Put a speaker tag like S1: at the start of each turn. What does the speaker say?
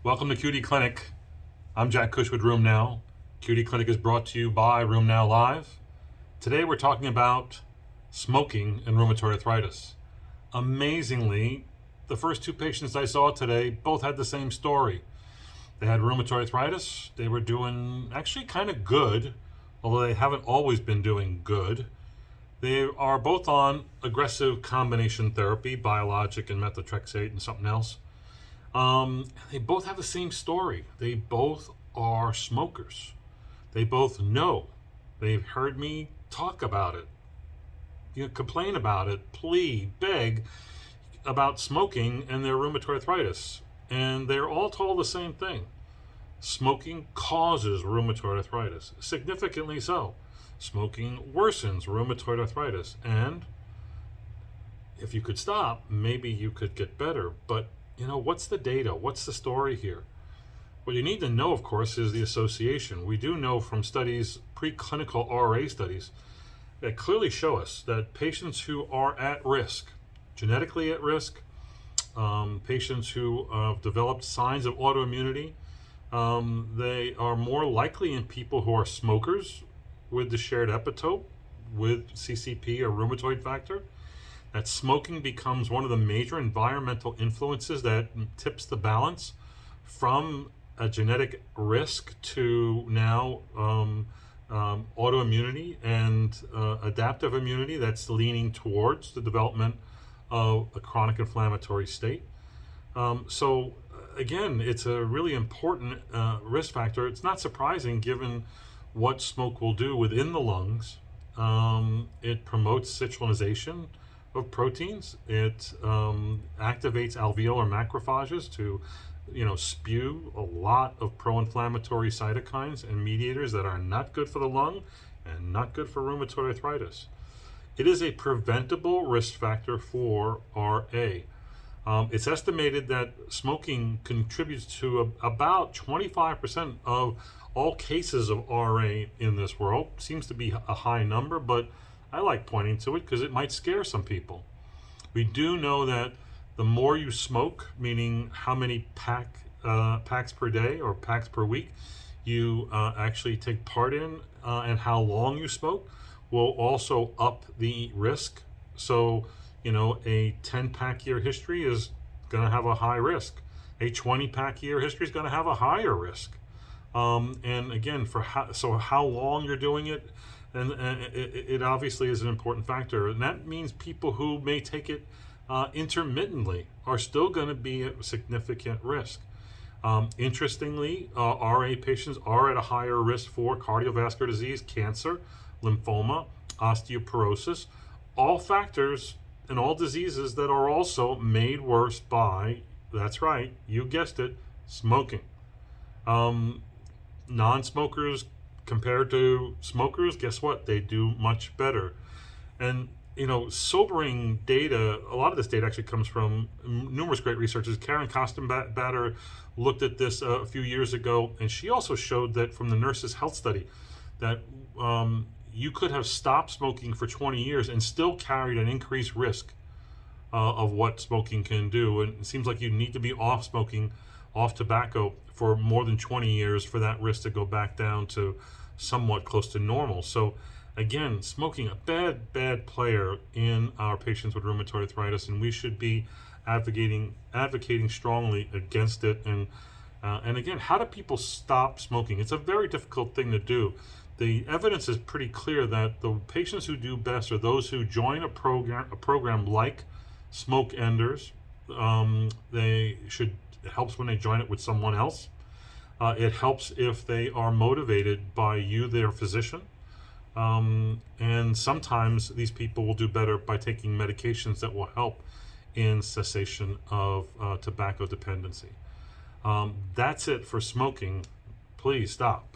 S1: Welcome to QD Clinic. I'm Jack Cush with Room Now. QD Clinic is brought to you by Room Now Live. Today we're talking about smoking and rheumatoid arthritis. Amazingly, the first two patients I saw today both had the same story. They had rheumatoid arthritis. They were doing actually kind of good, although they haven't always been doing good. They are both on aggressive combination therapy, biologic and methotrexate and something else. They both have the same story. They both are smokers. They both know. They've heard me talk about it, complain about it, plead, beg about smoking and their rheumatoid arthritis. And they're all told the same thing. Smoking causes rheumatoid arthritis, significantly so. Smoking worsens rheumatoid arthritis. And if you could stop, maybe you could get better. But what's the data? What's the story here? What you need to know, of course, is the association. We do know from studies, preclinical RA studies, that clearly show us that patients who are at risk, genetically at risk, patients who have developed signs of autoimmunity, they are more likely in people who are smokers with the shared epitope with CCP or rheumatoid factor. That smoking becomes one of the major environmental influences that tips the balance from a genetic risk to now autoimmunity and adaptive immunity that's leaning towards the development of a chronic inflammatory state. So again, it's a really important risk factor. It's not surprising given what smoke will do within the lungs. It promotes citronization of proteins. It activates alveolar macrophages to spew a lot of pro-inflammatory cytokines and mediators that are not good for the lung and not good for rheumatoid arthritis. It is a preventable risk factor for RA. It's estimated that smoking contributes to about 25% of all cases of RA in this world. Seems to be a high number, but I like pointing to it because it might scare some people. We do know that the more you smoke, meaning how many packs per day or packs per week you actually take part in, and how long you smoke, will also up the risk. So, a 10-pack year history is going to have a high risk. A 20-pack year history is going to have a higher risk. And again, how long you're doing it, and it obviously is an important factor. And that means people who may take it intermittently are still going to be at significant risk. Interestingly, RA patients are at a higher risk for cardiovascular disease, cancer, lymphoma, osteoporosis, all factors and all diseases that are also made worse by, that's right, you guessed it, smoking. Non-smokers compared to smokers, guess what? They do much better. And sobering data, a lot of this data actually comes from numerous great researchers. Karen Kostenbatter looked at this a few years ago, and she also showed that from the Nurses' Health Study that you could have stopped smoking for 20 years and still carried an increased risk of what smoking can do. And it seems like you need to be off smoking, off tobacco for more than 20 years for that risk to go back down to somewhat close to normal. So again, smoking, a bad player in our patients with rheumatoid arthritis, and we should be advocating strongly against it. And again, how do people stop smoking? It's a very difficult thing to do. The evidence is pretty clear that the patients who do best are those who join a program like Smoke Enders. It helps when they join it with someone else. It helps if they are motivated by you, their physician. And sometimes these people will do better by taking medications that will help in cessation of tobacco dependency. That's it for smoking. Please stop.